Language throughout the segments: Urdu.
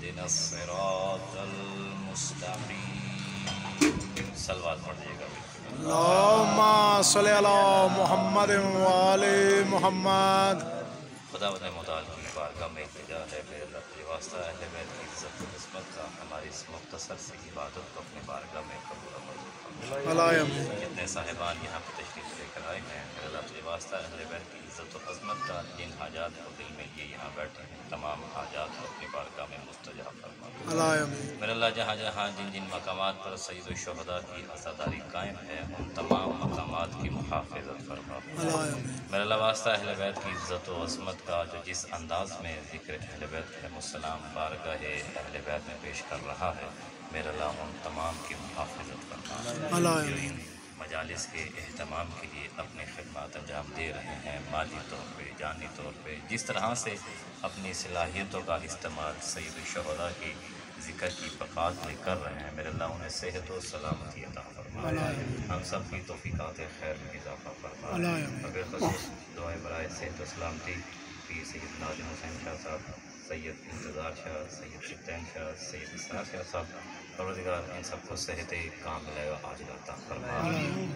اهدنا الصراط المستقیم. صلوات پڑھیے گا. اللہم صلی علی محمد وآل محمد. خدا وند متعال کی بارگاہ میں التجا ہے میرے اللہ تجھے واسطہ اہل بیت کی عزت و عصمت کا ہماری اس مختصر سی عبادت کو اپنی بارگاہ میں قبول و منظور فرما. جتنے صاحبان یہاں پہ تشریف لے کر آئے ہیں میرے اللہ تجھے واسطہ اہل بیت کی عزت و عظمت کا جن حاجات کو دل میں لیے یہاں بیٹھے ہیں تمام حاجات کو اپنی بارگاہ میں مستجاب فرما. میرے اللہ جہاں جہاں جن جن مقامات پر سید الشہداء کی عزاداری قائم ہے ان تمام مقامات کی محافظت فرما. میرے اللہ واسطہ اہل بیت کی عزت و عظمت کا جو جس انداز میں ذکر اہل بیت علیہ السلام بارگاہ اہل بیت میں پیش کر رہا ہے میرے اللہ ان تمام کی محافظت فرما. جو ان مجالس کے اہتمام کے لیے اپنی خدمات انجام دے رہے ہیں مالی طور پہ جانی طور پہ جس طرح سے اپنی صلاحیتوں کا استعمال سید الشہداء کی ذکر کی بقات میں کر رہے ہیں میرے اللہ انہیں صحت و سلامتی عطا فرما. ہم سب کی توفیقات خیر میں اضافہ فرما. اگر خصوص دعائیں برائے صحت و سلامتی پیر سید ناظم حسین شاہ صاحب سید انتظار شاہ سید سلطین شاہ سید اسرار شاہ صاحب پروردگار ان سب کو صحت کاملہ و عاجلہ عطا فرما.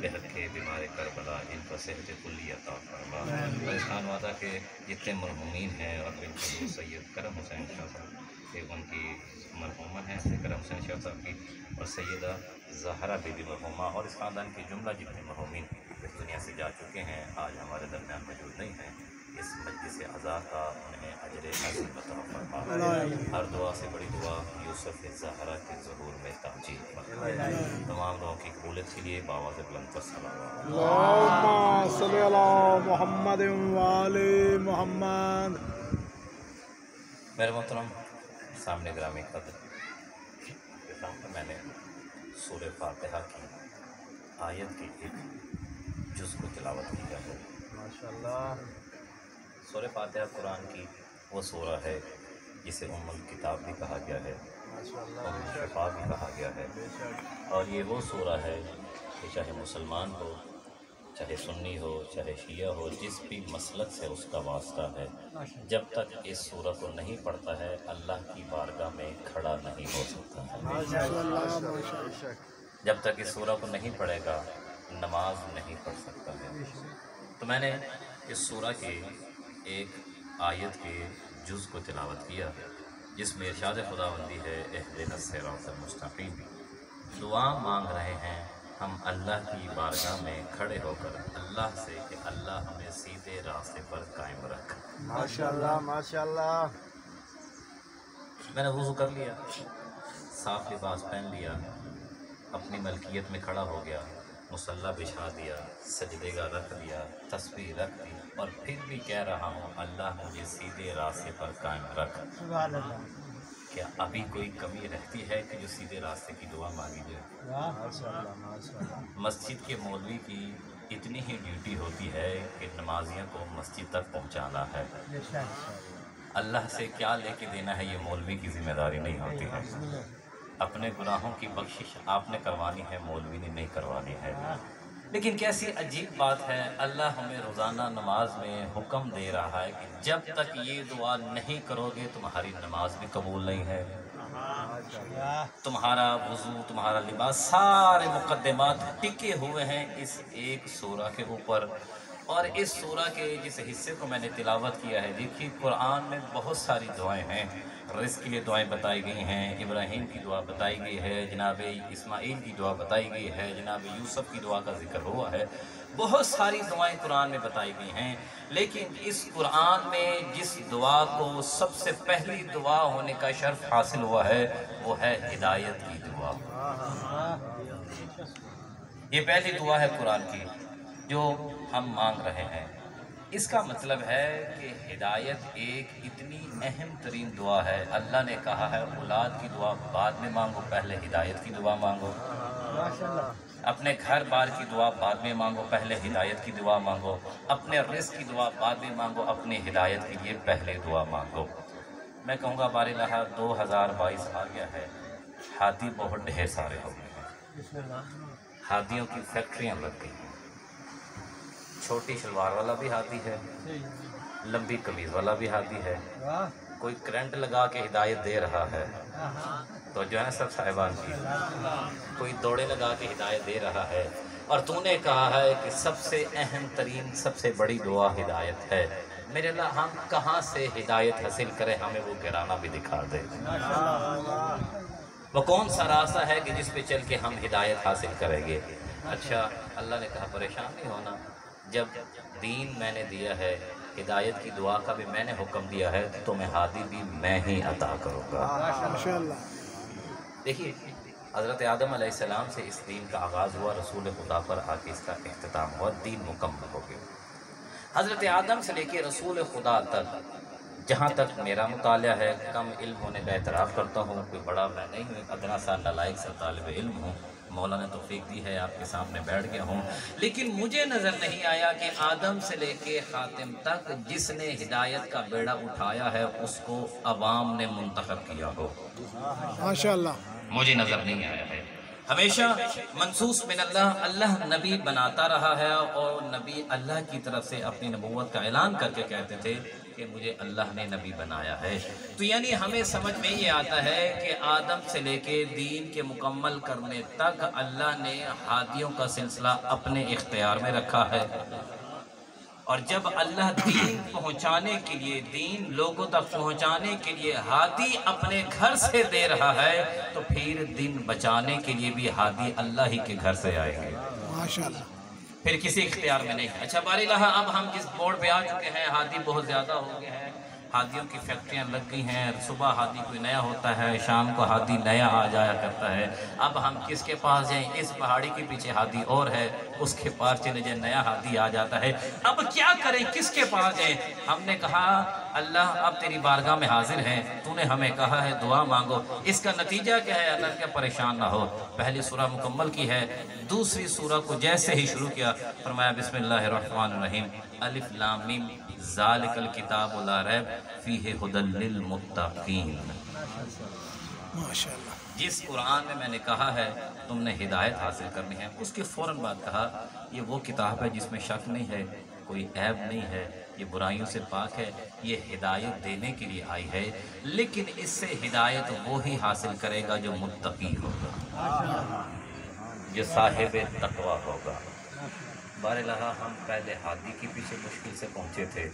بہت کے بیمار کربلا ان کو صحت کلی عطا فرما. اور اس خان وعدہ کے جتنے مرحومین ہیں اور بالخصوص سید کرم حسین شاہ صاحب کہ ان کی مرحومہ ہیں سید کرم حسین شاہ صاحب کی اور سیدہ زہرا بی بی مرحومہ اور اس خاندان کے جملہ جتنے مرحومین اس دنیا سے جا چکے ہیں آج ہمارے درمیان موجود نہیں ہیں اس مجلس عزا کا انہیں اجر عظیم عطا فرما. ہر دعا سے بڑی دعا یوسف زہرا کے ظہور میں تعجیل فرما. تمام دعاؤں کی قبولیت کے لیے بآواز بلند پر صلوات. اللہم صلی علی محمد وآل محمد. میرے محترم سامنے گرامی قدر کے سامنے میں نے سورہ فاتحہ کی آیت کی ایک جز کو تلاوت کیا ہے. ماشاءاللہ. سورہ فاتحہ قرآن کی وہ سورہ ہے جسے ام الکتاب بھی کہا گیا ہے ام الشفا بھی کہا گیا ہے. اور یہ وہ سورہ ہے کہ چاہے مسلمان ہو چاہے سنی ہو چاہے شیعہ ہو جس بھی مسلک سے اس کا واسطہ ہے جب تک اس سورہ کو نہیں پڑھتا ہے اللہ کی بارگاہ میں کھڑا نہیں ہو سکتا ہے. جب تک اس سورہ کو نہیں پڑھے گا نماز نہیں پڑھ سکتا ہے. تو میں نے اس سورہ کے ایک آیت کے جز کو تلاوت کیا جس میں ارشاد خداوندی ہے اہدنا الصراط المستقیم. دعا مانگ رہے ہیں ہم اللہ کی بارگاہ میں کھڑے ہو کر اللہ سے کہ اللہ ہمیں سیدھے راستے پر قائم رکھ. ماشاءاللہ ماشاءاللہ. میں نے وضو کر لیا صاف لباس پہن لیا اپنی ملکیت میں کھڑا ہو گیا مصلی بچھا دیا سجدے کا رکھ دیا تسبیح رکھ دی اور پھر بھی کہہ رہا ہوں اللہ مجھے سیدھے راستے پر قائم رکھ. سبحان اللہ. کیا ابھی کوئی کمی رہتی ہے کہ جو سیدھے راستے کی دعا مانگی جائے؟ ماشاءاللہ ماشاءاللہ. مسجد کے مولوی کی اتنی ہی ڈیوٹی ہوتی ہے کہ نمازیوں کو مسجد تک پہنچانا ہے. اللہ سے کیا لے کے دینا ہے یہ مولوی کی ذمہ داری نہیں ہوتی ہے. اپنے گناہوں کی بخشش آپ نے کروانی ہے مولوی نے نہیں کروانی ہے. لیکن کیسی عجیب بات ہے اللہ ہمیں روزانہ نماز میں حکم دے رہا ہے کہ جب تک یہ دعا نہیں کرو گے تمہاری نماز بھی قبول نہیں ہے. تمہارا وضو تمہارا لباس سارے مقدمات ٹکے ہوئے ہیں اس ایک سورہ کے اوپر. اور اس سورہ کے جس حصے کو میں نے تلاوت کیا ہے دیکھیے قرآن میں بہت ساری دعائیں ہیں. رزق کے لیے دعائیں بتائی گئی ہیں ابراہیم کی دعا بتائی گئی ہے جناب اسماعیل کی دعا بتائی گئی ہے جناب یوسف کی دعا کا ذکر ہوا ہے. بہت ساری دعائیں قرآن میں بتائی گئی ہیں لیکن اس قرآن میں جس دعا کو سب سے پہلی دعا ہونے کا شرف حاصل ہوا ہے وہ ہے ہدایت کی دعا. یہ پہلی دعا ہے قرآن کی جو ہم مانگ رہے ہیں. اس کا مطلب ہے کہ ہدایت ایک اتنی اہم ترین دعا ہے. اللہ نے کہا ہے اولاد کی دعا بعد میں مانگو پہلے ہدایت کی دعا مانگو. اپنے گھر بار کی دعا بعد میں مانگو پہلے ہدایت کی دعا مانگو. اپنے رزق کی دعا بعد میں مانگو اپنی ہدایت کے لیے پہلے دعا مانگو. میں کہوں گا بار الہ 2022 آ گیا ہے ہادی بہت ڈھیر سارے ہو گئے ہیں. ہادیوں کی فیکٹریاں لگ گئی ہیں. چھوٹی شلوار والا بھی ہادی ہے لمبی قمیض والا بھی ہادی ہے کوئی کرنٹ لگا کے ہدایت دے رہا ہے تو جو ہے نا سب صاحبان کی، کوئی دوڑے لگا کے ہدایت دے رہا ہے، اور تو نے کہا ہے کہ سب سے اہم ترین سب سے بڑی دعا ہدایت ہے، میرے اللہ ہم کہاں سے ہدایت حاصل کریں، ہمیں وہ گرانہ بھی دکھا دے۔ وہ کون سا راستہ ہے کہ جس پہ چل کے ہم ہدایت حاصل کریں گے؟ اچھا اللہ نے کہا پریشان نہیں ہونا، جب دین میں نے دیا ہے، ہدایت کی دعا کا بھی میں نے حکم دیا ہے، تو تمہیں ہادی بھی میں ہی عطا کروں گا۔ دیکھیے حضرت آدم علیہ السلام سے اس دین کا آغاز ہوا، رسول خدا پر آ کے اس کا اختتام ہوا، دین مکمل ہو گیا۔ حضرت آدم سے لے کے رسول خدا تک، جہاں تک میرا مطالعہ ہے، کم علم ہونے کا اعتراف کرتا ہوں، کوئی بڑا میں نہیں ہوں، ادنا سا نالائق سا طالب علم ہوں، مولا نے توفیق دی ہے آپ کے سامنے بیٹھ گیا ہوں، لیکن مجھے نظر نہیں آیا کہ آدم سے لے کے خاتم تک جس نے ہدایت کا بیڑا اٹھایا ہے اس کو عوام نے منتخب کیا ہو۔ ماشاءاللہ مجھے نظر نہیں آیا ہے۔ ہمیشہ منصوص من اللہ، اللہ نبی بناتا رہا ہے، اور نبی اللہ کی طرف سے اپنی نبوت کا اعلان کر کے کہتے تھے کہ مجھے اللہ نے نبی بنایا ہے۔ تو یعنی ہمیں سمجھ میں یہ آتا ہے کہ آدم سے لے کے دین کے مکمل کرنے تک اللہ نے ہادیوں کا سلسلہ اپنے اختیار میں رکھا ہے، اور جب اللہ دین پہنچانے کے لیے، دین لوگوں تک پہنچانے کے لیے ہادی اپنے گھر سے دے رہا ہے، تو پھر دین بچانے کے لیے بھی ہادی اللہ ہی کے گھر سے آئیں گے، ماشاءاللہ پھر کسی اختیار میں نہیں۔ اچھا باری اللہ، اب ہم جس موڑ پہ آ چکے ہیں، ہادی بہت زیادہ ہو گئے ہیں، ہادیوں کی فیکٹریاں لگ گئی ہیں، صبح ہادی کوئی نیا ہوتا ہے، شام کو ہادی نیا آ جایا کرتا ہے، اب ہم کس کے پاس جائیں؟ اس پہاڑی کے پیچھے ہادی اور ہے، اس کے پاس چلے جائیں، نیا ہادی آ جاتا ہے، اب کیا کریں، کس کے پاس جائیں؟ ہم نے کہا اللہ اب تیری بارگاہ میں حاضر ہیں، تو نے ہمیں کہا ہے دعا مانگو، اس کا نتیجہ کیا ہے؟ اللہ کیا پریشان نہ ہو، پہلی سورہ مکمل کی ہے، دوسری سورہ کو جیسے ہی شروع کیا فرمایا بسم اللہ الرحمن الرحیم، الف لام میم ذالک الکتاب لا ریب فیہ ھدی للمتقین۔ ماشاءاللہ جس قرآن میں نے کہا ہے تم نے ہدایت حاصل کرنی ہے، اس کے فوراً بعد کہا یہ وہ کتاب ہے جس میں شک نہیں ہے، کوئی عیب نہیں ہے، یہ برائیوں سے پاک ہے، یہ ہدایت دینے کے لیے آئی ہے، لیکن اس سے ہدایت وہی حاصل کرے گا جو متقی ہوگا، جو صاحب تقوی ہوگا۔ باراللہ ہم پہلے ہادی کے پیچھے مشکل سے پہنچے تھے،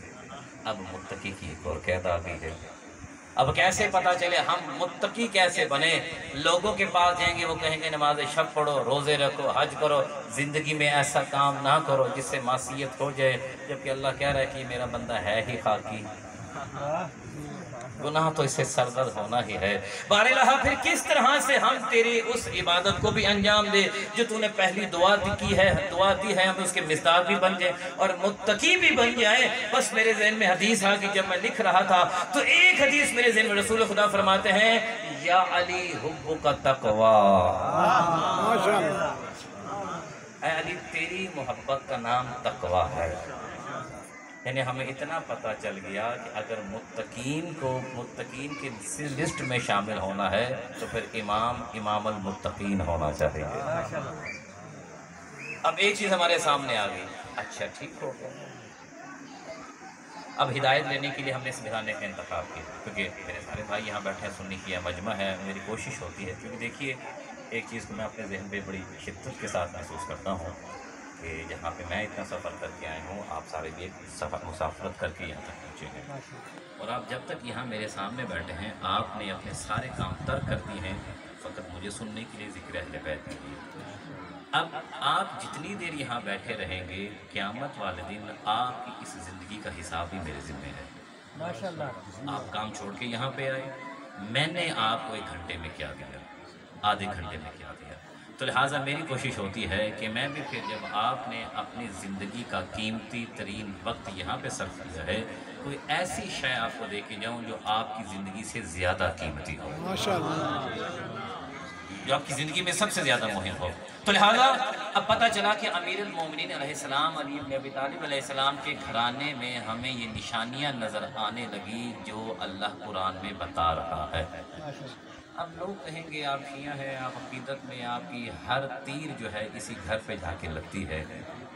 اب متقی کی ایک اور قید آ گئی ہے۔ اب کیسے پتہ چلے ہم متقی کیسے بنے؟ لوگوں کے پاس جائیں گے، وہ کہیں گے نماز شب پڑھو، روزے رکھو، حج کرو، زندگی میں ایسا کام نہ کرو جس سے معصیت ہو جائے، جبکہ اللہ کہہ رہا ہے کہ میرا بندہ ہے ہی خاکی، گناہ تو اس سے سرزد ہونا ہی ہے۔ باراللہ پھر کس طرح سے ہم تیری اس عبادت کو بھی انجام دے جو تو نے پہلی دعا دی ہے، ہم اس کے مصداق بھی بن جائیں اور متقی بھی بن جائیں۔ بس میرے ذہن میں حدیث آ گئی جب میں لکھ رہا تھا، تو ایک حدیث میرے ذہن میں رسول خدا فرماتے ہیں یا علی حبک تقوی، ماشاءاللہ اے علی تیری محبت کا نام تقوی ہے۔ یعنی ہمیں اتنا پتہ چل گیا کہ اگر متقین کی لسٹ میں شامل ہونا ہے تو پھر امام المتقین ہونا چاہیے۔ اب ایک چیز ہمارے سامنے آ گئی، اچھا ٹھیک ہو گیا، اب ہدایت لینے کے لیے ہم نے اس گھرانے کا انتخاب کیا، کیونکہ میرے سارے بھائی یہاں بیٹھے ہیں، سنی کی مجمع ہے، میری کوشش ہوتی ہے، کیونکہ دیکھیے ایک چیز کو میں اپنے ذہن پہ بڑی شدت کے ساتھ محسوس کرتا ہوں کہ جہاں پہ میں اتنا سفر کر کے آیا ہوں، آپ سارے بھی ایک سفر مسافرت کر کے یہاں تک پہنچے ہیں، اور آپ جب تک یہاں میرے سامنے بیٹھے ہیں آپ نے اپنے سارے کام ترک کر دیے ہیں، فقط مجھے سننے کے لیے، ذکر اہل بیت کے لیے۔ اب آپ جتنی دیر یہاں بیٹھے رہیں گے، قیامت والے دن آپ کی اس زندگی کا حساب بھی میرے ذمہ ہے۔ ماشاءاللہ آپ کام چھوڑ کے یہاں پہ آئے، میں نے آپ کو 1 گھنٹے میں کیا دیا، آدھے گھنٹے میں کیا دیا، تو لہٰذا میری کوشش ہوتی ہے کہ میں بھی پھر جب آپ نے اپنی زندگی کا قیمتی ترین وقت یہاں پہ صرف کیا ہے، کوئی ایسی شے آپ کو دے کے جاؤں جو آپ کی زندگی سے زیادہ قیمتی ہو، جو آپ کی زندگی میں سب سے زیادہ مہم ہو۔ تو لہٰذا اب پتہ چلا کہ امیر المومنین علیہ السلام علی بن ابی طالب علیہ السلام کے گھرانے میں ہمیں یہ نشانیاں نظر آنے لگی جو اللہ قرآن میں بتا رہا ہے۔ اب لوگ کہیں گے آپ شیعہ ہیں، آپ عقیدت میں آپ کی ہر تیر جو ہے اسی گھر پہ جا کے لگتی ہے،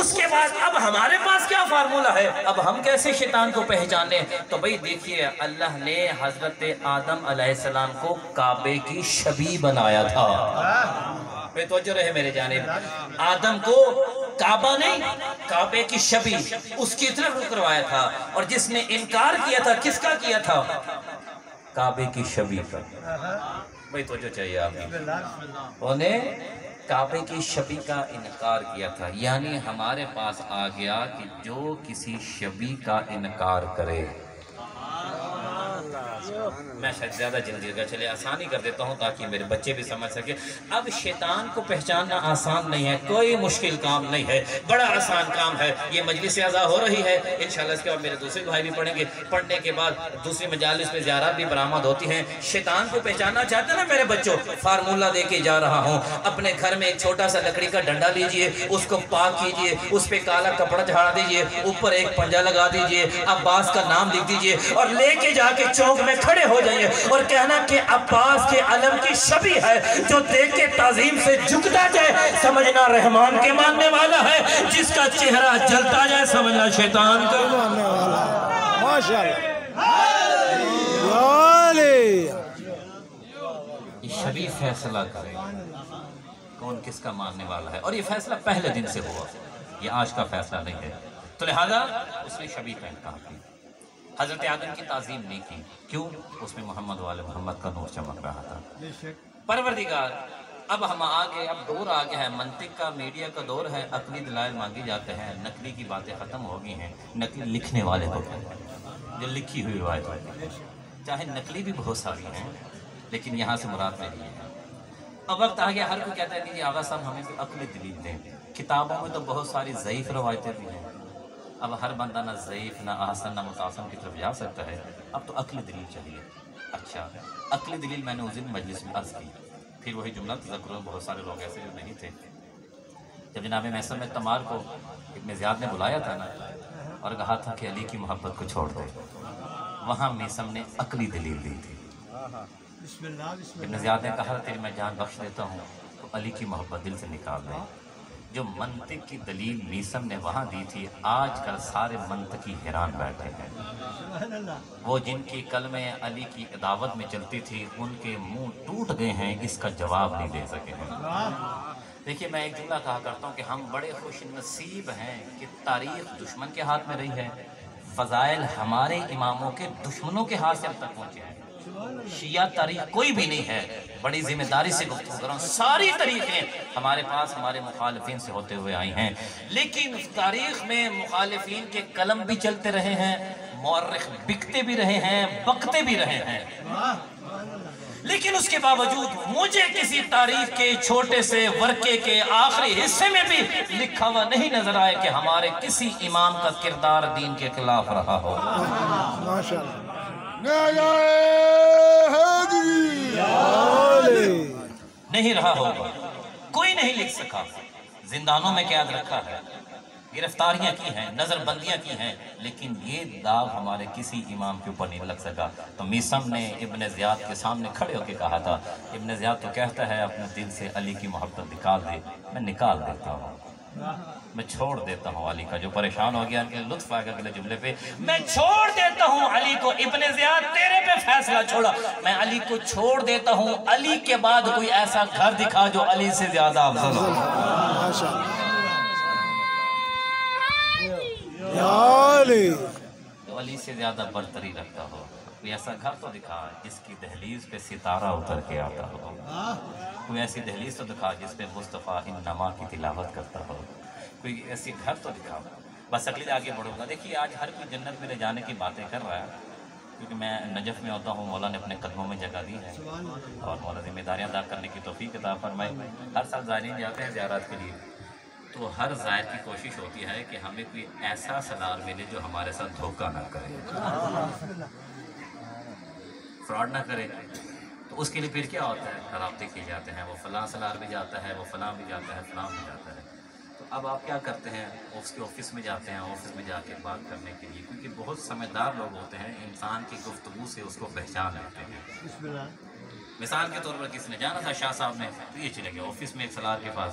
اس کے بعد اب ہمارے پاس کیا فارمولہ ہے، اب ہم کیسے شیطان کو پہچانے؟ تو بھئی دیکھیے اللہ نے حضرت آدم علیہ السلام کو کعبے کی شبیہ بنایا تھا. بے توجہ رہے میرے جانب. آدم کو کعبہ نہیں، کعبے کی شبیہ اس کی طرف رخ کروایا تھا، اور جس نے انکار کیا تھا کس کا کیا تھا؟ کعبے کی شبیہ کا. بھئی توجہ چاہیے آپ کی. انہیں کعبے کی شبیہ کا انکار کیا تھا. یعنی ہمارے پاس آ گیا کہ جو کسی شبیہ کا انکار کرے، میں شاید زیادہ جلدی کا چلے آسانی کر دیتا ہوں تاکہ میرے بچے بھی سمجھ سکے. اب شیطان کو پہچاننا آسان نہیں ہے، کوئی مشکل کام نہیں ہے، بڑا آسان کام ہے. یہ مجلس اعزا ہو رہی ہے، انشاءاللہ اس کے بعد میرے دوسرے بھائی بھی پڑھیں گے. پڑھنے کے بعد دوسری مجالس میں زیارات بھی برآمد ہوتی ہیں. شیطان کو پہچاننا چاہتے ہیں نا میرے بچوں؟ فارمولہ دے کے جا رہا ہوں. اپنے گھر میں ایک چھوٹا سا لکڑی کا ڈنڈا لیجئے، اس کو پاک کیجئے، اس پہ کالا کپڑا جھاڑ دیجئے، اوپر ایک پنجہ لگا دیجئے، عباس کا نام لکھ دیجئے، اور لے کے جا کے چوک میں کھڑے ہو جائیے اور کہنا کہ عباس کے علم کی شبیہ ہے. جو دیکھ کے تعظیم سے جھکتا جائے سمجھنا رحمان کے ماننے والا ہے، جس کا چہرہ جلتا جائے سمجھنا شیطان کا ماننے والا ہے. ماشاءاللہ. یا علی. یہ شبیہ فیصلہ کرے کون کس کا ماننے والا ہے، اور یہ فیصلہ پہلے دن سے ہوا، یہ آج کا فیصلہ نہیں ہے. تو لہذا اس نے شبیہ کا انکار کیا. حضرت آدم کی تعظیم نہیں کی. کیوں؟ اس میں محمد والے محمد کا نور چمک رہا تھا. پروردگار اب ہم آگے، اب دور آگے ہے، منطق کا، میڈیا کا دور ہے. عقلی دلائل مانگی جاتے ہیں، نقلی کی باتیں ختم ہو گئی ہیں. نقلی لکھنے والے کو کہتے ہیں، جو لکھی ہوئی روایت ہوتی ہے. چاہے نقلی بھی بہت ساری ہیں لیکن یہاں سے مراد نہیں ہے. اب وقت آ گیا ہر کوئی کہتا ہے کہ آغا صاحب ہمیں کوئی عقلی دلیل دیں. کتابوں میں تو بہت ساری ضعیف روایتیں بھی ہیں. اب ہر بندہ نہ ضعیف نہ احسن نہ متحسن کی طرف جا سکتا ہے. اب تو عقلی دلیل چاہیے. اچھا، عقلی دلیل میں نے اس دن مجلس میں عرض کی. پھر وہی جملہ تذکر میں بہت سارے لوگ ایسے جو نہیں تھے. جب جناب میسر میں تمار کو ابن زیاد نے بلایا تھا نا اور کہا تھا کہ علی کی محبت کو چھوڑ دو، وہاں میسم نے عقلی دلیل دی تھی. ابن زیاد نے کہا تیری میں جان بخش دیتا ہوں تو علی کی محبت دل سے نکال دے. جو منطق کی دلیل میسم نے وہاں دی تھی، آج کل سارے منطقی حیران بیٹھے ہیں. وہ جن کی کلمہ علی کی عداوت میں چلتی تھی ان کے منہ ٹوٹ گئے ہیں، اس کا جواب نہیں دے سکے ہیں. دیکھیے میں ایک جملہ کہا کرتا ہوں کہ ہم بڑے خوش نصیب ہیں کہ تاریخ دشمن کے ہاتھ میں رہی ہے، فضائل ہمارے اماموں کے دشمنوں کے ہاتھ سے اب تک پہنچے ہیں. شیعہ تاریخ کوئی بھی نہیں ہے، بڑی ذمہ داری سے گفتگو کر رہا ہوں. ساری تاریخیں ہمارے پاس ہمارے مخالفین سے ہوتے ہوئے آئی ہیں، لیکن تاریخ میں مخالفین کے قلم بھی چلتے رہے ہیں، مورخ بکتے بھی رہے ہیں، بکتے بھی رہے ہیں. لیکن اس کے باوجود مجھے کسی تاریخ کے چھوٹے سے ورقے کے آخری حصے میں بھی لکھا ہوا نہیں نظر آئے کہ ہمارے کسی امام کا کردار دین کے خلاف رہا ہو. ماشاءاللہ. نہیں رہا ہوگا، کوئی نہیں لکھ سکا. زندانوں میں قید رکھا ہے، گرفتاریاں کی ہیں، نظر بندیاں کی ہیں، لیکن یہ داغ ہمارے کسی امام کے اوپر نہیں لگ سکا. تو میسم نے ابن زیاد کے سامنے کھڑے ہو کے کہا تھا، ابن زیاد تو کہتا ہے اپنے دل سے علی کی محبت نکال دے. میں نکال دیتا ہوں، میں چھوڑ دیتا ہوں علی کا. جو پریشان ہو گیا ان کے لطف آئے گا اگلے جملے پہ، میں چھوڑ دیتا ہوں علی کو. ابن زیاد تیرے پہ فیصلہ چھوڑا، میں علی کو چھوڑ دیتا ہوں. علی کے بعد کوئی ایسا گھر دکھا جو علی سے زیادہ افضل ہو. جو علی سے زیادہ برتری رکھتا ہو. کوئی ایسا گھر تو دکھا جس کی دہلیز پہ ستارہ اتر کے آتا ہو. کوئی ایسی دہلیز تو دکھا جس پہ مصطفیٰ انما کی تلاوت کرتا ہو. کوئی ایسی گھر تو دکھا. بس اگلے آگے بڑھوں گا. دیکھیے آج ہر کوئی جنت میں لے جانے کی باتیں کر رہا ہے، کیونکہ میں نجف میں ہوتا ہوں. مولا نے اپنے قدموں میں جگہ دی ہے اور مولا ذمہ داریاں ادا کرنے کی توفیق عطا فرمائے. ہر سال زائرین جاتے ہیں زیارات کے لیے، تو ہر زائر کی کوشش ہوتی ہے کہ ہمیں کوئی ایسا سالار ملے جو ہمارے ساتھ دھوکہ نہ کرے، فراڈ نہ کرے. تو اس کے لیے پھر کیا ہوتا ہے، رابطے کیے جاتے ہیں. وہ فلاں سالار بھی جاتا ہے، وہ فلاں بھی جاتا ہے، فلاں بھی جاتا ہے. تو اب آپ کیا کرتے ہیں، اس کے آفس میں جاتے ہیں، آفس میں جا کے بات کرنے کے لیے، کیونکہ بہت سمجھدار لوگ ہوتے ہیں، انسان کی گفتگو سے اس کو پہچان لیتے ہیں. مثال کے طور پر کسی نے جانا تھا شاہ صاحب نے، تو یہ چلے گئے آفس میں ایک سالار کے پاس.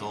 2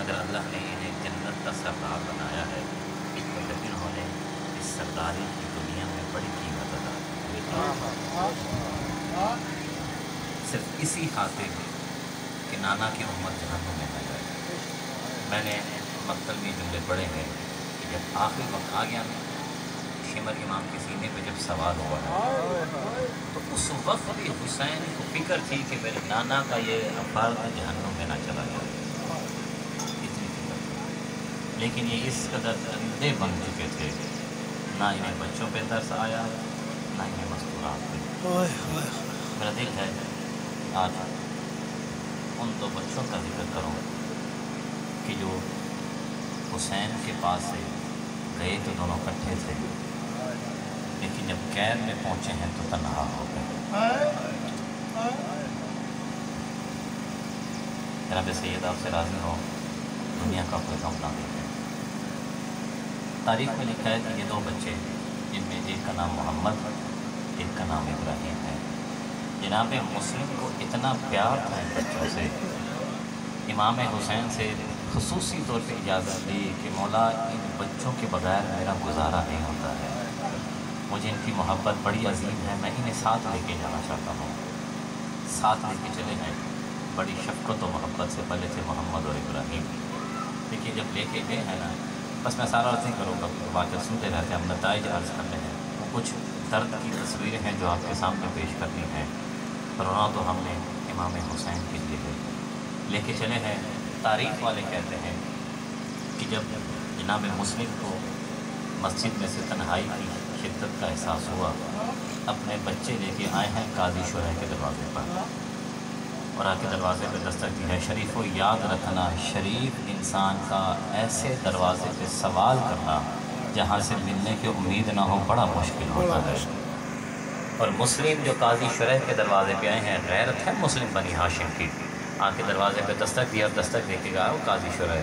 اگر اللہ نے انہیں جنت کا سردار بنایا ہے تو پھر انہوں نے اس سرداری کی دنیا میں بڑی قیمت ادا کی، صرف اسی خاطر کہ نانا کی امت جہنم میں نہ جائے۔ میں نے مقتل میں جملے پڑھے ہیں کہ جب آخری وقت آ گیا نا، شمر امام کے سینے پہ جب سوال ہوا ہے تو اس وقت بھی حسین کو فکر تھی کہ میرے نانا کا یہ افعال جہنم میں نہ چلا جائے، اتنی فکر تھی۔ لیکن یہ اس قدر اندھے بن چکے تھے، نہ انہیں بچوں پہ ترس آیا نہ انہیں مستورات پہ۔ میرا دل ہے آج ان دو بچوں کا ذکر کروں کہ جو حسین کے پاس سے گئے تو دونوں کٹھے تھے، لیکن جب قید میں پہنچے ہیں تو تنہا ہو گئے۔ جناب سید آپ سے راضی ہو، دنیا کا کوئی غم نہ دیکھیں۔ تاریخ میں لکھا ہے کہ یہ دو بچے، جن میں ایک کا نام محمد ایک کا نام ابراہیم ہے، جناب مسلم کو اتنا پیار تھا ان بچوں سے، امام حسین سے خصوصی طور پہ اجازت دی کہ مولا ان بچوں کے بغیر میرا گزارا نہیں ہوتا ہے، مجھے ان کی محبت بڑی عظیم ہے، میں انہیں ساتھ لے کے جانا چاہتا ہوں۔ ساتھ لے کے چلے ہیں، بڑی شفقت و محبت سے پہلے تھے محمد اور ابراہیم، لیکن جب لے کے گئے ہیں نا، بس میں سارا عرض نہیں کروں گا، واقعہ سنتے رہتے ہم نتائج عرض کرنے ہیں، کچھ درد کی تصویریں ہیں جو آپ کے سامنے پیش کرنی ہیں۔ رونا تو ہم نے امام حسین کے لیے ہے، لے کے چلے ہیں۔ تاریخ والے کہتے ہیں کہ جب جناب مسلم کو مسجد میں سے تنہائی کی شدت کا احساس ہوا، اپنے بچے لے کے آئے ہیں قاضی شرح کے دروازے پر، اور آ کے دروازے پہ دستک دی ہے۔ شریف کو یاد رکھنا، شریف انسان کا ایسے دروازے پہ سوال کرنا جہاں سے ملنے کی امید نہ ہو بڑا مشکل ہوتا ہے۔ اور مسلم جو قاضی شرح کے دروازے پہ آئے ہیں، غیرت ہے مسلم بنی ہاشم کی، آ کے دروازے پہ دستک دیا اور دستک دے کے کہا، وہ قاضی شرح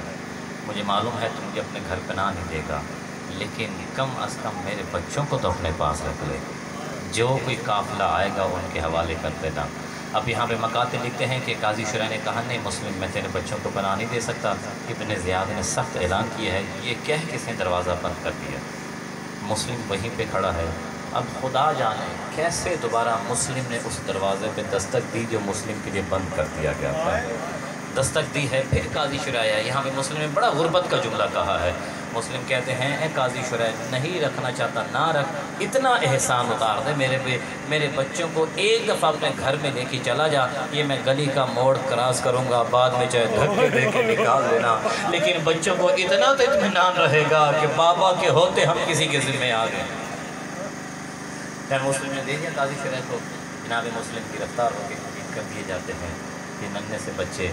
مجھے معلوم ہے تم مجھے اپنے گھر پناہ نہیں دے گا، لیکن کم از کم میرے بچوں کو تو اپنے پاس رکھ لے، جو کوئی قافلہ آئے گا ان کے حوالے کر دینا۔ اب یہاں پہ مکاتب لکھتے ہیں کہ قاضی شرح نے کہا نہیں مسلم میں تیرے بچوں کو پناہ نہیں دے سکتا۔ ابن زیاد نے سخت اعلان کیا ہے، یہ کہہ کس نے دروازہ بند کر دیا؟ مسلم وہیں پہ کھڑا ہے۔ اب خدا جانے کیسے دوبارہ مسلم نے اس دروازے پہ دستک دی جو مسلم کے لیے بند کر دیا گیا تھا، دستک دی ہے، پھر قاضی شرح آیا۔ یہاں پہ مسلم نے بڑا غربت کا جملہ کہا ہے۔ مسلم کہتے ہیں اے قاضی شرح نہیں رکھنا چاہتا نہ رکھ، اتنا احسان اتار دے میرے پہ، میرے بچوں کو ایک دفعہ اپنے گھر میں لے کے چلا جا، یہ میں گلی کا موڑ کراس کروں گا، بعد میں چاہے دھکے دے کے نکال دینا، لیکن بچوں کو اتنا تو اطمینان رہے گا کہ بابا کے ہوتے ہم کسی کے ذمہ آ گئے۔ مسلم نے دے دیا قاضی شرح کو، جناب مسلم گرفتار ہو کے حبیب کر دیے جاتے ہیں۔ یہ ننھے سے بچے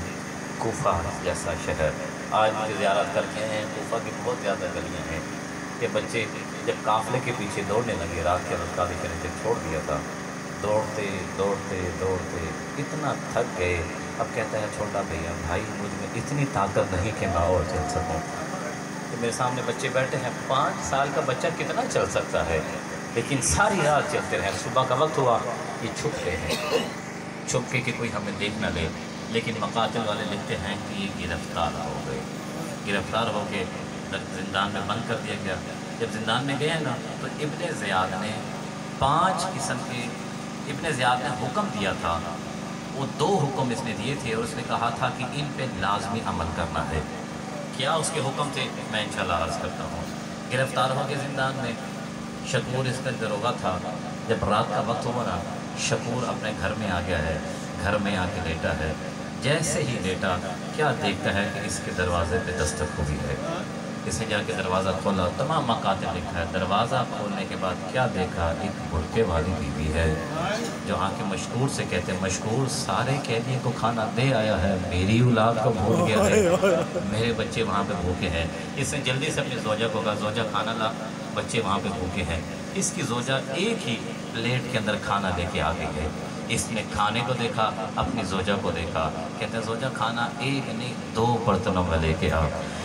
کوفہ جیسا شہر، آج مجھے زیارت کر کے ہیں، کوفہ کی بہت زیادہ گلیاں ہیں، کہ بچے جب قافلے کے پیچھے دوڑنے لگے، رات کے وقت قاضی شرح نے چھوڑ دیا تھا، دوڑتے دوڑتے دوڑتے اتنا تھک گئے، اب کہتا ہے چھوٹا بھیا بھائی مجھ میں اتنی طاقت نہیں کہ میں اور چل سکوں، کہ میرے سامنے بچے بیٹھے ہیں، 5 سال کا بچہ کتنا چل سکتا ہے، لیکن ساری رات چلتے رہے۔ صبح کا وقت ہوا، یہ چھپ گئے ہیں، چھپ کے کہ کوئی ہمیں دیکھ نہ لے، لیکن مقاتل والے لکھتے ہیں کہ یہ گرفتار ہو گئے، گرفتار ہو کے زندان میں بند کر دیا گیا۔ جب زندان میں گئے نا تو ابن زیاد نے 5 قسم کے، ابن زیاد نے حکم دیا تھا، وہ 2 حکم اس نے دیے تھے، اور اس نے کہا تھا کہ ان پہ لازمی عمل کرنا ہے۔ کیا اس کے حکم تھے؟ میں انشاءاللہ عرض کرتا ہوں۔ گرفتار ہو کے زندان میں، شکور اس کا دروغہ تھا، جب رات کا وقت ہوا نا، شکور اپنے گھر میں آ گیا ہے، گھر میں آ کے لیٹا ہے، جیسے ہی لیٹا کیا دیکھتا ہے کہ اس کے دروازے پہ دستک ہوئی ہے، اس نے جا کے دروازہ کھولا، تمام مکاتب لکھا ہے، دروازہ کھولنے کے بعد کیا دیکھا، ایک برقعے والی بیوی ہے، جو آ کے مشکور سے کہتے ہیں مشکور سارے قیدیوں کو کھانا دے آیا ہے، میری اولاد کو بھول گیا ہے، میرے بچے وہاں پہ بھوکے ہیں۔ اس نے جلدی سے اپنی زوجہ کو کہا زوجہ کھانا لا، بچے وہاں پہ بھوکے ہیں۔ اس کی زوجہ ایک ہی پلیٹ کے اندر کھانا لے کے آ گئی ہے، اس نے کھانے کو دیکھا، اپنی زوجہ کو دیکھا، کہتے ہیں زوجہ کھانا 1 نہیں 2 برتنوں میں لے کے آ۔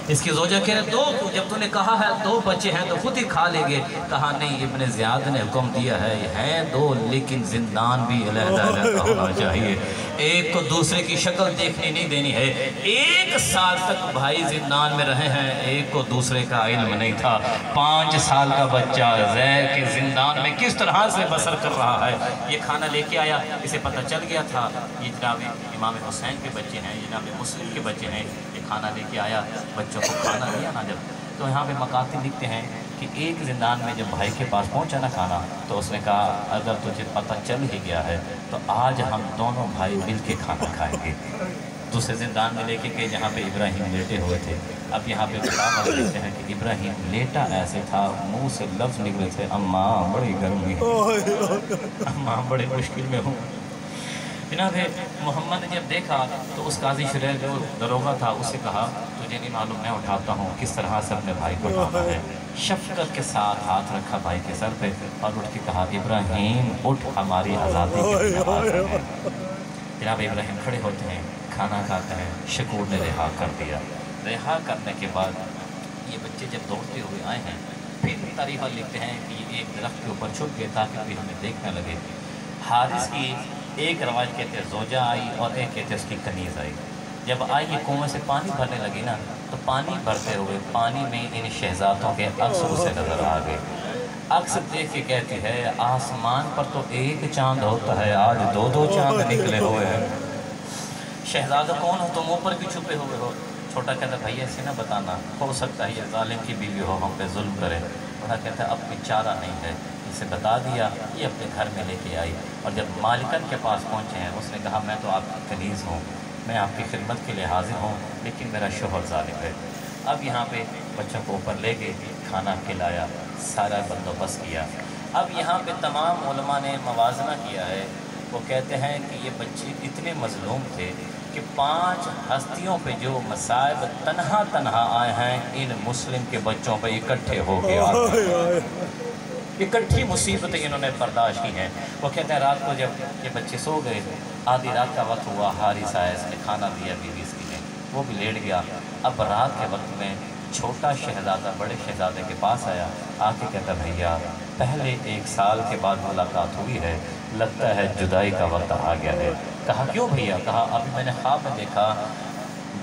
اس کی زوجہ کہہ رہے دو، جب تو نے کہا ہے 2 بچے ہیں تو خود ہی کھا لے گے. کہا نہیں، ابن زیاد نے حکم دیا ہے ہیں 2 لیکن زندان بھی علیحدہ علیحدہ ہونا چاہیے. ایک کو دوسرے کی شکل دیکھنی نہیں دینی ہے. 1 سال تک بھائی زندان میں رہے ہیں، ایک کو دوسرے کا علم نہیں تھا. 5 سال کا بچہ زید کے زندان میں کس طرح سے بسر کر رہا ہے. یہ کھانا لے کے آیا، اسے پتہ چل گیا تھا یہ جناب امام حسین کے بچے ہیں، جناب مسلم کے بچے ہیں. یہ کھانا لے کے آیا، بچوں کو کھانا دیا نا. جب تو یہاں پہ مقاتل لکھتے ہیں کہ ایک زندان میں جب بھائی کے پاس پہنچا نا کھانا، تو اس نے کہا اگر تجھے پتہ چل ہی گیا ہے تو آج ہم دونوں بھائی مل کے کھانا کھائیں گے. دوسرے زندان میں لے کے گئے جہاں پہ ابراہیم لیٹے ہوئے تھے. اب یہاں پہ کتاب لکھتے ہیں کہ ابراہیم لیٹا ایسے تھا، منہ سے لفظ نکلے تھے اماں بڑی گرمی ہے، اماں بڑے مشکل میں ہوں. جناب محمد نے جب دیکھا تو اس قاضی شریح جو دروغہ تھا اس سے کہا تجھے نہیں معلوم میں اٹھاتا ہوں کس طرح سے اپنے بھائی کو اٹھانا ہے. شفقت کے ساتھ ہاتھ رکھا بھائی کے سر پہ اور اٹھ کے کہا ابراہیم اٹھ، ہماری آزادی کے نماز ہے. جناب ابراہیم کھڑے ہوتے ہیں، کھانا کھاتے ہیں. شکور نے رہا کر دیا. رہا کرنے کے بعد یہ بچے جب دوڑتے ہوئے آئے ہیں، پھر تاریخ لکھتے ہیں کہ یہ ایک درخت کے اوپر چھپ گئے تاکہ بھی ہمیں دیکھنے لگے. حارث کی ایک روایت کہتے ہیں زوجہ آئی اور ایک کہتے ہیں اس کی کنیز آئی. جب آئی یہ کنویں سے پانی بھرنے لگی نا، تو پانی بھرتے ہوئے پانی میں ان شہزادوں کے عکس اسے نظر آ گئے. عکس دیکھ کے کہتی ہے آسمان پر تو ایک چاند ہوتا ہے، آج 2 چاند نکلے ہوئے ہیں. شہزادہ کون ہو تم، اوپر بھی چھپے ہوئے ہو. چھوٹا کہتا ہے بھائی ایسے نہ بتانا، ہو سکتا ہے یہ ظالم کی بیوی ہو، ہم پہ ظلم کرے. بڑا کہتا ہے اب کوئی چارہ نہیں ہے. اسے بتا دیا، یہ اپنے گھر میں لے کے آئی. اور جب مالکن کے پاس پہنچے ہیں اس نے کہا میں تو آپ کی کنیز ہوں، میں آپ کی خدمت کے لیے حاضر ہوں، لیکن میرا شوہر ظالم ہے. اب یہاں پہ بچوں کو اوپر لے گئے، کھانا کھلایا، سارا بندوبست کیا. اب یہاں پہ تمام علماء نے موازنہ کیا ہے. وہ کہتے ہیں کہ یہ بچے اتنے مظلوم تھے کہ 5 ہستیوں پہ جو مصائب تنہا آئے ہیں ان مسلم کے بچوں پہ اکٹھے ہو کے اکٹھی مصیبتیں انہوں نے برداشت کی ہیں. وہ کہتے ہیں رات کو جب یہ بچے سو گئے، آدھی رات کا وقت ہوا، حارث آیا، اس نے کھانا دیا بیوی اس کی نے، وہ بھی لیٹ گیا. اب رات کے وقت میں چھوٹا شہزادہ بڑے شہزادے کے پاس آیا، آ کے کہتا بھیا پہلے 1 سال کے بعد ملاقات ہوئی ہے، لگتا ہے جدائی کا وقت آ گیا ہے. کہا کیوں بھیا؟ کہا ابھی میں نے خواب میں دیکھا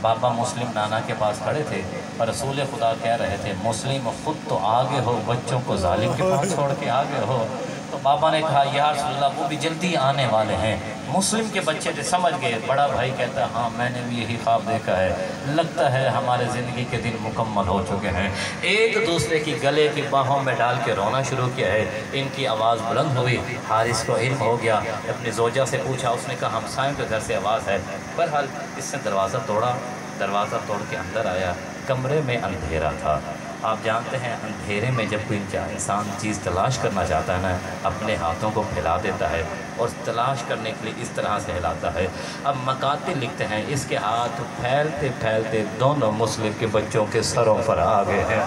بابا مسلم نانا کے پاس کھڑے تھے اور رسول خدا کہہ رہے تھے مسلم خود تو آگے ہو، بچوں کو ظالم کے پاس چھوڑ کے آگے ہو. تو بابا نے کہا یا رسول اللہ وہ بھی جلدی آنے والے ہیں. مسلم کے بچے تھے، سمجھ گئے. بڑا بھائی کہتا ہے ہاں میں نے بھی یہی خواب دیکھا ہے، لگتا ہے ہمارے زندگی کے دن مکمل ہو چکے ہیں. ایک دوسرے کی گلے کی باہوں میں ڈال کے رونا شروع کیا ہے. ان کی آواز بلند ہوئی. حارث کو علم ہو گیا، اپنی زوجہ سے پوچھا، اس نے کہا ہمسایوں کے گھر سے آواز ہے. بہرحال اس نے دروازہ توڑا، دروازہ توڑ کے اندر آیا. کمرے میں اندھیرا تھا. آپ جانتے ہیں اندھیرے میں جب کوئی انسان چیز تلاش کرنا چاہتا ہے نا، اپنے ہاتھوں کو پھیلا دیتا ہے اور تلاش کرنے کے لیے اس طرح سے ہلاتا ہے. اب مقاتل لکھتے ہیں اس کے ہاتھ پھیلتے پھیلتے دونوں مسلم کے بچوں کے سروں پر آ گئے ہیں.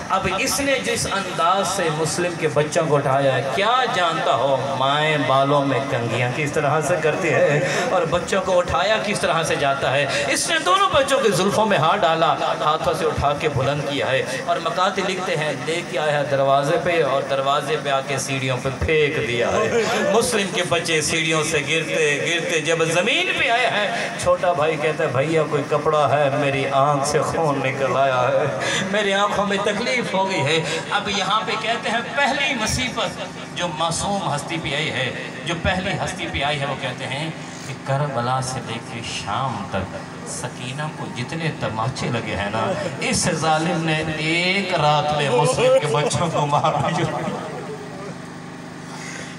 اب اس نے جس انداز سے مسلم کے بچوں کو اٹھایا ہے، کیا جانتا ہو مائیں بالوں میں کنگھیاں کس طرح سے کرتی ہے اور بچوں کو اٹھایا کس طرح سے جاتا ہے. اس نے دونوں بچوں کے زلفوں میں ہاتھ ڈالا، ہاتھوں سے اٹھا کے بلند کیا ہے. اور مقاتل لکھتے ہیں لے کے آیا ہے دروازے پہ اور دروازے پہ آ کے سیڑھیوں پہ پھینک دیا ہے. مسلم کے بچے سیڑھیوں سے گرتے گرتے جب زمین پہ آئے ہیں، چھوٹا بھائی کہتا ہے بھیا کوئی کپڑا ہے، میری آنکھ سے خون نکل آیا ہے، میری آنکھوں میں تکلیف ہو گئی ہے. اب یہاں پہ کہتے ہیں پہلی مصیبت جو معصوم ہستی پہ آئی ہے، جو پہلی ہستی پہ آئی ہے، وہ کہتے ہیں کہ کربلا سے لے کے شام تک سکینہ کو جتنے تماچے لگے ہیں نا، اس ظالم نے ایک رات میں مسلم کے بچوں کو مارنا شروع کیا.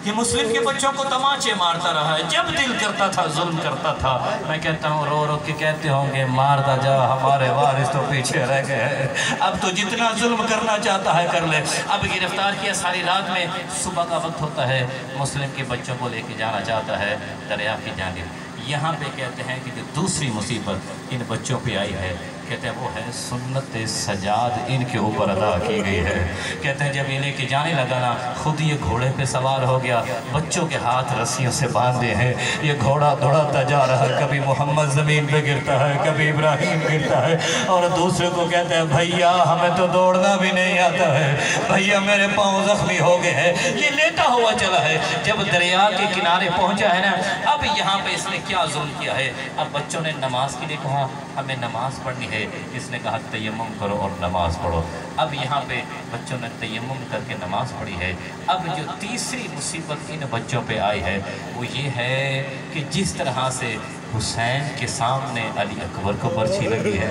یہ مسلم کے بچوں کو تماچے مارتا رہا ہے، جب دل کرتا تھا ظلم کرتا تھا. میں کہتا ہوں رو رو کے کہتے ہوں گے مارتا جا، ہمارے وارث تو پیچھے رہ گئے ہیں، اب تو جتنا ظلم کرنا چاہتا ہے کر لے. اب گرفتار کیا ساری رات میں، صبح کا وقت ہوتا ہے، مسلم کے بچوں کو لے کے جانا چاہتا ہے دریا کی جانب. یہاں پہ کہتے ہیں کہ جو دوسری مصیبت ان بچوں پہ آئی ہے، کہتے ہیں وہ ہے سنت سجاد ان کے اوپر ادا کی گئی ہے۔ کہتے ہیں جب یہ لے کے جانے لگا نا خود یہ گھوڑے پہ سوار ہو گیا، بچوں کے ہاتھ رسیوں سے باندھے ہیں، یہ گھوڑا دوڑاتا جا رہا ہے، کبھی محمد زمین پہ گرتا ہے، کبھی ابراہیم گرتا ہے، اور دوسرے کو کہتے ہیں بھیا ہمیں تو دوڑنا بھی نہیں آتا ہے، بھیا میرے پاؤں زخمی ہو گئے ہیں۔ یہ لیتا ہوا چلا ہے، جب دریا کے کنارے پہنچا ہے نا، اب یہاں پہ اس نے کیا ظلم کیا ہے؟ اب بچوں نے نماز کے لیے کہا ہمیں نماز پڑھنی ہے، اس نے کہا تیمم کرو اور نماز پڑھو۔ اب یہاں پہ بچوں نے تیمم کر کے نماز پڑھی ہے۔ اب جو تیسری مصیبت ان بچوں پہ آئی ہے وہ یہ ہے کہ جس طرح سے حسین کے سامنے علی اکبر کو برچھی لگی ہے،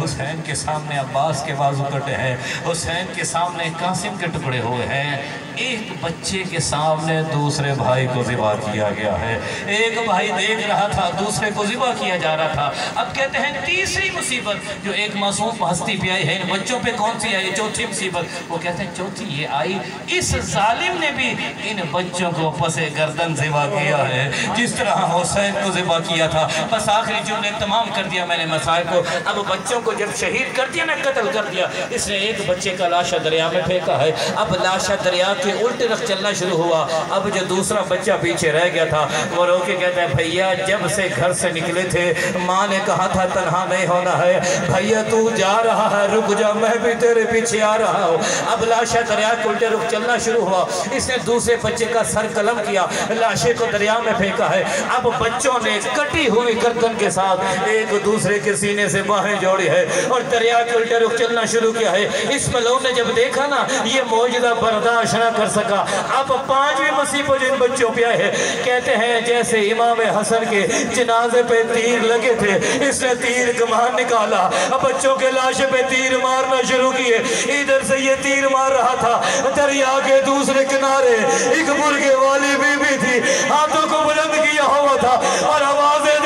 حسین کے سامنے عباس کے بازو کٹے ہیں، حسین کے سامنے قاسم کے ٹکڑے ہوئے ہیں، ایک بچے کے سامنے دوسرے بھائی کو ذبح کیا گیا ہے۔ ایک بھائی دیکھ رہا تھا، دوسرے کو ذبح کیا جا رہا تھا۔ اب کہتے ہیں تیسری مصیبت جو ایک معصوم ہستی پہ آئی ہے، ان بچوں پہ کون سی آئی؟ چوتھی مصیبت۔ وہ کہتے ہیں چوتھی یہ آئی، اس ظالم نے بھی ان بچوں کو پس گردن ذبح کیا ہے جس طرح حسین کو ذبح کیا تھا۔ بس آخری جملے تمام کر دیا میں نے مسائل کو۔ اب بچوں کو جب شہید کر دیا نا، قتل کر دیا، اس نے ایک بچے کا لاشا دریا میں پھینکا ہے۔ اب لاشا دریا کے الٹے رخ چلنا شروع ہوا۔ اب جو دوسرا بچہ پیچھے رہ گیا تھا وہ رو کے کہتا ہے بھیا جب سے گھر سے نکلے تھے ماں نے کہا تھا تنہا نہیں ہونا ہے، بھیا تو جا رہا ہے رک جا، میں بھی تیرے پیچھے آ رہا ہوں۔ اب لاشا دریا کے الٹے رخ چلنا شروع ہوا۔ اس نے دوسرے بچے کا سر قلم کیا، لاشے کو دریا میں پھینکا ہے۔ اب بچوں نے کٹی ہوئی گردن کے ساتھ ایک دوسرے کے سینے سے باہیں جوڑی ہے اور دریا کے الٹے رخ چلنا شروع کیا ہے۔ اس ملعون نے جب دیکھا نا یہ معجزہ برداشت نہ کر سکا۔ اب پانچویں مصیبت جن بچوں پہ آئے ہیں، کہتے ہیں جیسے امام حسن کے جنازے پہ تیر لگے تھے، اس نے تیر کمان نکالا، اب بچوں کے لاشے پہ تیر مارنا شروع کیے۔ ادھر سے یہ تیر مار رہا تھا، دریا کے دوسرے کنارے ایک مرغے والی بی بی تھی، ہاتھوں کو بلند کیا ہوا تھا اور آوازیں